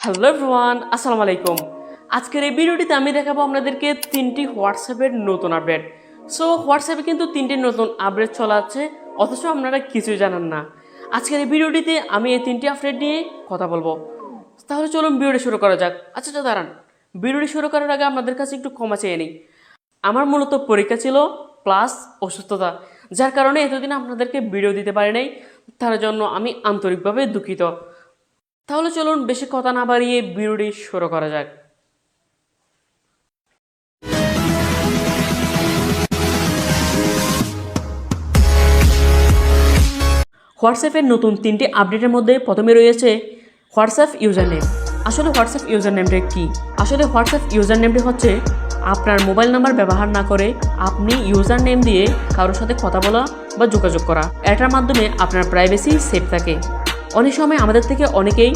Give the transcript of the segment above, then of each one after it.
Hello everyone, আসসালামু আলাইকুম। আজকের এই ভিডিওটিতে আমি দেখাবো আপনাদেরকে তিনটি হোয়াটসঅ্যাপের নতুন আপডেট। সো হোয়াটসঅ্যাপে কিন্তু তিনটি নতুন আপডেট চলা আছে, অথচ আপনারা কিছুই জানেন না। আজকের এই ভিডিওটিতে আমি এই তিনটি আপডেট নিয়ে কথা বলবো। তাহলে চলুন ভিডিওটি শুরু করা যাক। আচ্ছা দাঁড়ান, ভিডিওটি শুরু করার আগে আপনাদের কাছে একটু ক্ষমা চেয়ে নিই। আমার মূলত পরীক্ষা ছিল প্লাস অসুস্থতা, যার কারণে এতদিন আপনাদেরকে ভিডিও দিতে পারি নাই। তার জন্য আমি আন্তরিকভাবে দুঃখিত। তাহলে চলুন বেশি কথা না বাড়িয়ে ভিডিওটি শুরু করা যাক। হোয়াটসঅ্যাপের নতুন তিনটি আপডেটের মধ্যে প্রথমে রয়েছে হোয়াটসঅ্যাপ ইউজার নেম। আসলে হোয়াটসঅ্যাপ ইউজার নেমটা কি? আসলে হোয়াটসঅ্যাপ ইউজার নেমটি হচ্ছে আপনার মোবাইল নাম্বার ব্যবহার না করে আপনি ইউজার নেম দিয়ে কারোর সাথে কথা বলা বা যোগাযোগ করা। এটার মাধ্যমে আপনার প্রাইভেসি সেফ থাকে। অনেক সময় আমাদের থেকে অনেকেই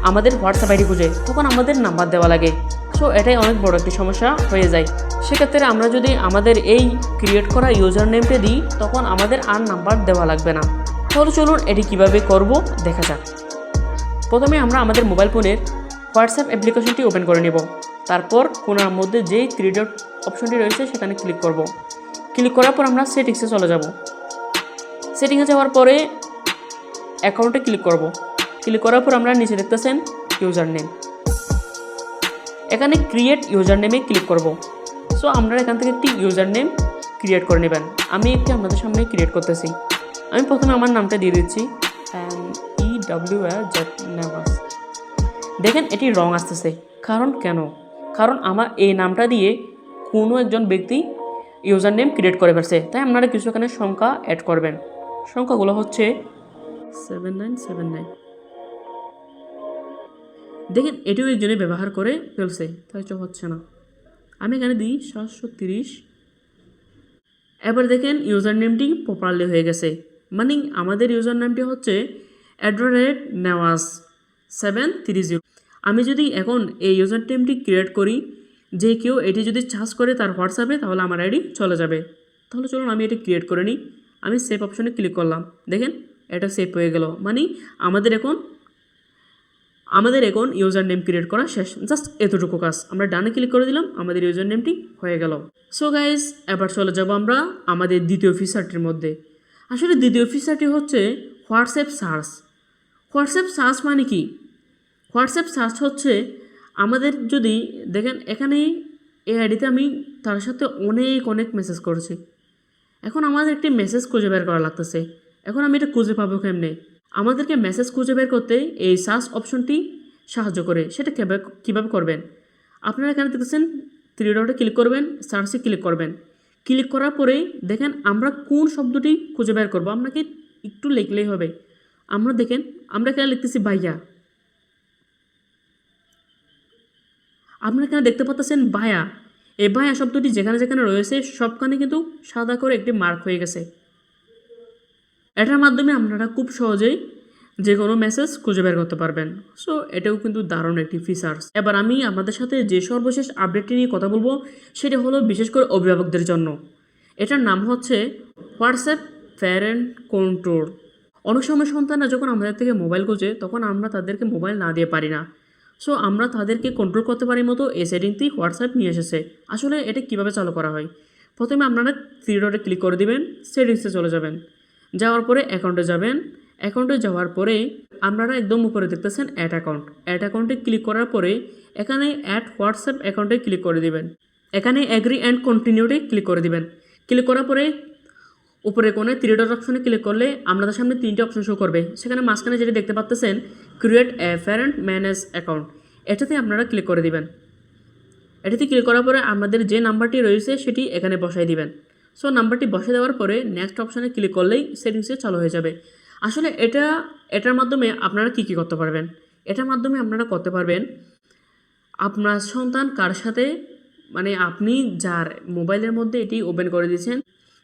আমাদের হোয়াটসঅ্যাপ আইডি খুঁজে, তখন আমাদের নাম্বার দেওয়া লাগে। সো এটাই অনেক বড় একটি সমস্যা হয়ে যায়। সেক্ষেত্রে আমরা যদি আমাদের এই ক্রিয়েট করা ইউজার নেমটা দিই, তখন আমাদের আর নাম্বার দেওয়া লাগবে না। তাহলে চলুন এটি কিভাবে করব দেখা যাক। প্রথমে আমরা আমাদের মোবাইল ফোনের হোয়াটসঅ্যাপ অ্যাপ্লিকেশনটি ওপেন করে নেব। তারপর কোণার মধ্যে যেই থ্রি ডট অপশনটি রয়েছে সেখানে ক্লিক করব। ক্লিক করার পর আমরা সেটিংসে চলে যাব। সেটিংসে যাওয়ার পরে অ্যাকাউন্টে ক্লিক করব। ক্লিক করার পর আমরা নিচে দেখতেছেন ইউজার নেম, এখানে ক্রিয়েট ইউজার নেমে ক্লিক করব। সো আমরা এখান থেকে একটি ইউজার নেম ক্রিয়েট করে নেবেন। আমি একটি আপনাদের সামনে ক্রিয়েট করতেছি। আমি প্রথমে আমার নামটা দিয়ে দিচ্ছি EWZ নেভাস। দেখেন এটি রং আসতেছে, কারণ আমার এই নামটা দিয়ে কোনো একজন ব্যক্তি ইউজার নেম ক্রিয়েট করে ফেলছে। তাই আপনারা কিছু এখানে সংখ্যা অ্যাড করবেন। সংখ্যাগুলো হচ্ছে 7979। দেখেন এটিও একজনে ব্যবহার করে ফেলছে, তাই হচ্ছে না। আমি এখানে দিই 730। এবার দেখেন ইউজার নেমটি প্রপারলি হয়ে গেছে, মানে আমাদের ইউজার নেমটি হচ্ছে @newas730। আমি যদি এখন এই ইউজার নেমটি ক্রিয়েট করি, যে কেউ এটি যদি সার্চ করে তার হোয়াটসঅ্যাপে, তাহলে আমার আইডি চলে যাবে। তাহলে চলুন আমি এটি ক্রিয়েট করে নিই। আমি সেভ অপশনে ক্লিক করলাম। দেখেন এটা সেভ হয়ে গেল, মানে আমাদের এখন ইউজার নেম ক্রিয়েট করা শেষ। জাস্ট এতটুকু কাজ। আমরা ডানে ক্লিক করে দিলাম, আমাদের ইউজার নেমটি হয়ে গেল। সো গাইস, এবার চলে যাব আমরা আমাদের দ্বিতীয় ফিচারটির মধ্যে। আসলে দ্বিতীয় ফিচারটি হচ্ছে হোয়াটসঅ্যাপ সার্চ। হোয়াটসঅ্যাপ সার্চ মানে কি? হোয়াটসঅ্যাপ সার্চ হচ্ছে আমাদের যদি দেখেন এখানে এই আইডিতে আমি তার সাথে অনেক মেসেজ করেছি। এখন আমাদের একটি মেসেজ খুঁজে বের করা লাগতেছে। এখন আমি এটা খুঁজে পাবো কেমনে? আমাদেরকে মেসেজ খুঁজে বের করতে এই সার্চ অপশনটি সাহায্য করে। সেটা কীভাবে করবেন? আপনারা এখানে দেখতেছেন থ্রি ডটে ক্লিক করবেন, সার্চে ক্লিক করবেন। ক্লিক করার পরে দেখেন আমরা কোন শব্দটি খুঁজে বের করবো, আপনাকে একটু লিখলেই হবে। আমরা এখানে লিখতেছি ভাইয়া। আপনারা এখানে দেখতে পাচ্ছেন ভাইয়া। এই ভাইয়া শব্দটি যেখানে যেখানে রয়েছে সবখানে কিন্তু সাদা করে একটি মার্ক হয়ে গেছে। এটার মাধ্যমে আপনারা খুব সহজেই যে কোনো মেসেজ খুঁজে বের করতে পারবেন। সো এটাও কিন্তু দারুণ একটি ফিচার্স। এবার আমি আপনাদের সাথে যে সর্বশেষ আপডেটটি নিয়ে কথা বলবো সেটা হলো বিশেষ করে অভিভাবকদের জন্য। এটার নাম হচ্ছে হোয়াটসঅ্যাপ প্যারেন্ট কন্ট্রোল। অনেক সময় সন্তানরা যখন আমাদের থেকে মোবাইল খোঁজে, তখন আমরা তাদেরকে মোবাইল না দিয়ে পারি না। সো আমরা তাদেরকে কন্ট্রোল করতে পারি মতো এই সেটিংটি হোয়াটসঅ্যাপ নিয়ে এসেছে। আসলে এটা কীভাবে চালু করা হয়? প্রথমে আপনারা থ্রি ডটে ক্লিক করে দিবেন, সেটিংসে চলে যাবেন। যাওয়ার পরে অ্যাকাউন্টে যাবেন। অ্যাকাউন্টে যাওয়ার পরে আপনারা একদম উপরে দেখতেছেন অ্যাড অ্যাকাউন্টে ক্লিক করার পরে এখানে অ্যাড হোয়াটসঅ্যাপ অ্যাকাউন্টে ক্লিক করে দিবেন। এখানে অ্যাগ্রি অ্যান্ড কন্টিনিউতে ক্লিক করে দিবেন। ক্লিক করার পরে উপরে কোণে থ্রি ডট অপশনে ক্লিক করলে আপনাদের সামনে তিনটে অপশন শো করবে। সেখানে মাঝখানে যেটা দেখতে পাচ্ছেন create a parent manage account, এটাতে আপনারা ক্লিক করে দিবেন। এটাতে ক্লিক করার পরে আমাদের যে নাম্বারটি রয়েছে সেটি এখানে বসাই দিবেন। সো নাম্বারটি বসে দেওয়ার পরে নেক্সট অপশানে ক্লিক করলেই সেটিংসে চালু হয়ে যাবে। আসলে এটার মাধ্যমে আপনারা কী করতে পারবেন? এটার মাধ্যমে আপনারা করতে পারবেন আপনার সন্তান কার সাথে, মানে আপনি যার মোবাইলের মধ্যে এটি ওপেন করে দিয়েছেন,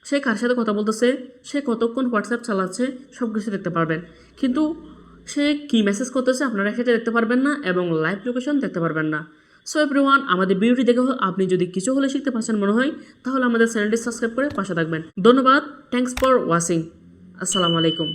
সে কার সাথে কথা বলতেছে, সে কতক্ষণ হোয়াটসঅ্যাপ চালাচ্ছে, সব কিছু দেখতে পারবেন। কিন্তু সে কী মেসেজ করতেছে আপনারা সেটা দেখতে পারবেন না, এবং লাইভ লোকেশন দেখতে পারবেন না। সো এভরিওয়ান, আমাদের ভিডিওটি দেখে আপনি যদি কিছু হলে শিখতে পারছেন মনে হয়, তাহলে আমাদের চ্যানেলটি সাবস্ক্রাইব করে পাশে থাকবেন। ধন্যবাদ। Thanks for watching. আসসালামু আলাইকুম।